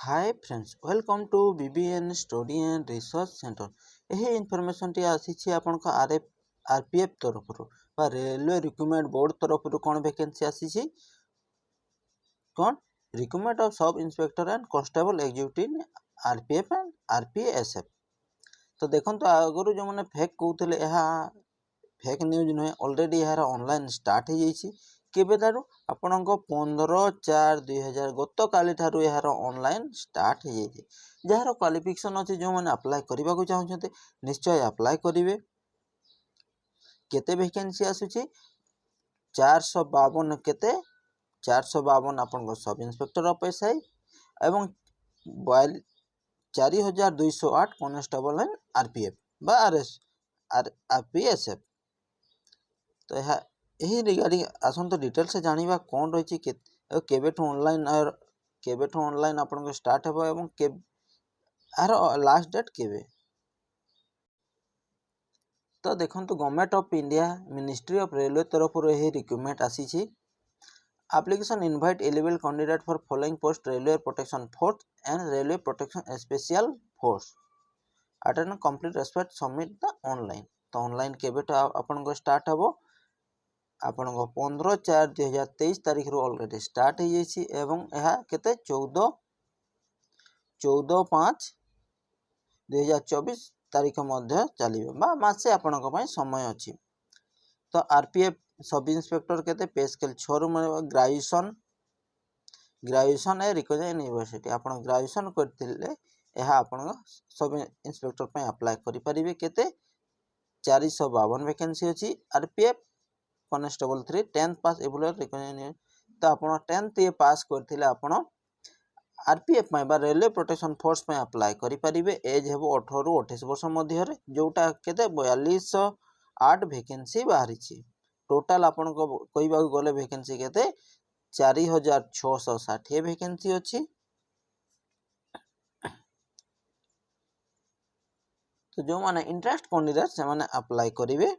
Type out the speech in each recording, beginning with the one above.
Hi friends welcome to BBN study and research centre. यही information टी आसी आपन आरपीएफ तरफ रेलवे रिक्रूटमेंट बोर्ड तरफ कौन वैकेंसी आसी कौन recruitment of sub inspector and constable executive RPF and RPSF. तो देखो आगु जो मैंने फेक कहते फेक न्यूज नुहे ऑलरेडी यार ऑनलाइन स्टार्ट हो जाइए केबेठारू आपण 15/4/2000 गत काली ठारू यार ऑनलाइन स्टार्ट हो जाइए। जार क्वालिफिकेशन अच्छे जो मैंने अप्लाई करने को चाहते निश्चय अप्लाई करेंगे। केते वैकेंसी आसूची 452 केते 452 आपण सब इंस्पेक्टर ऑफ एसआई एवं 4208 कॉन्स्टेबल एंड आरपीएफ बा आरपीएसएफ। तो यही रिगार्डिंग आसत डिटेल से जाना कौन रही केबेठू ऑनलाइन आपन स्टार्ट हो एवं यार लास्ट डेट केबे। तो देखो government of India ministry of railway तरफ यही रिक्रूटमेंट आसी। Application invite eligible candidate for following post railway protection force and railway protection special force attend complete respect submit the online. तो ऑनलाइन केबेठू आपन start हो आपण 15/4/2023 तारीख रू ऑलरेडी स्टार्ट हो जाइए एवं यह केते 14/5/2024 तारीख मध्य चलिए मासे आपण समय अच्छी। तो आरपीएफ सब इंस्पेक्टर केते पे स्केल 6 रू ग्रेजुएशन ए रिकॉग्नाइज्ड यूनिवर्सिटी आपण ग्रेजुएशन करथिले यह आपण सब इंस्पेक्टर पे अप्लाई करि परिबे। केते 452 वैकेंसी अच्छी। आरपीएफ कॉन्स्टेबल 3 10th पास एवुलर रिकॉग्नाइज्ड। तो आपण 10th ये पास करथिले आपण आरपीएफ में रेलवे प्रोटेक्शन फोर्स में अप्लाई करि परिबे। एज हेबो 18 रू 28 वर्ष मध्य रे जोटा केते 4208 वैकेंसी बाहरी छी। टोटल आपण को कहबा गले वैकेंसी केते 4660 वैकेंसी अछि। तो जो माने इंटरेस्ट कैंडिडेट से माने अप्लाई करिवे।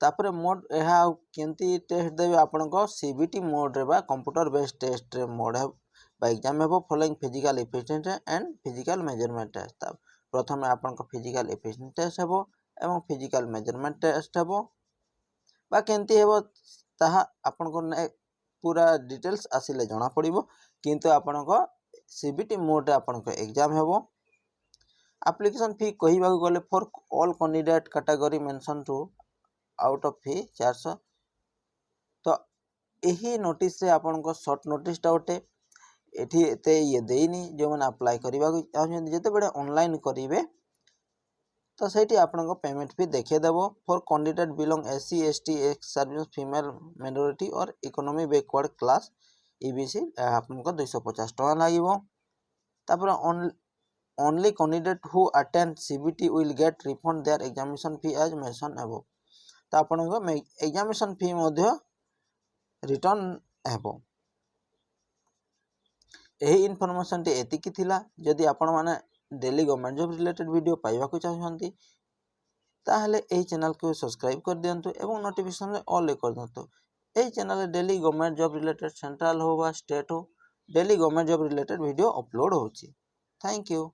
तापर मोड यह केंती टेस्ट देवे आपण को सीबीटी मोड रे बा कंप्यूटर बेस्ड टेस्ट रे मोड है बा एग्जाम हेबो following physical efficiency and physical measurement test. प्रथम आपण को फिजिकल एफिशिएंसी टेस्ट हेबो एवं फिजिकल मेजरमेंट टेस्ट हेबो बा केंती हेबो ताहा आपण को पूरा डिटेल्स आसिले जणा पड़िबो। किंतु आपण को सीबीटी मोड रे आपण को एग्जाम हेबो। एप्लीकेशन फी कहिबा गले for all candidate category mention to out of fee 400। तो यही नोटिस से आपण को शॉर्ट नोटिस गोटे एठी एते ये देनी जो मैंने अप्लाई करबा चाहछन जते बडे ऑनलाइन करिवे। तो सेठी आपण को पेमेंट फी देखे देबो for candidate belong SC ST ex service female minority और इकोनॉमी बैकवर्ड क्लास ईबीसी आपण को 250 टका लागिवो। तापर only candidate who attend CBT will get refund their examination fee as mention above. तो आपण को एग्जामिनेशन फी मध्य रिटर्न हेबो। यही इनफॉरमेशन टी एतिकी थिला। जदि आपण माने daily government job related video पाइबा को चाहछंती ताहले एही चैनल को सब्सक्राइब कर दियंतु एवं नोटिफिकेशन रे ऑल कर दियंतु। एही चैनल रे daily government job related central हो बा स्टेट हो daily government job related video upload होची। Thank you.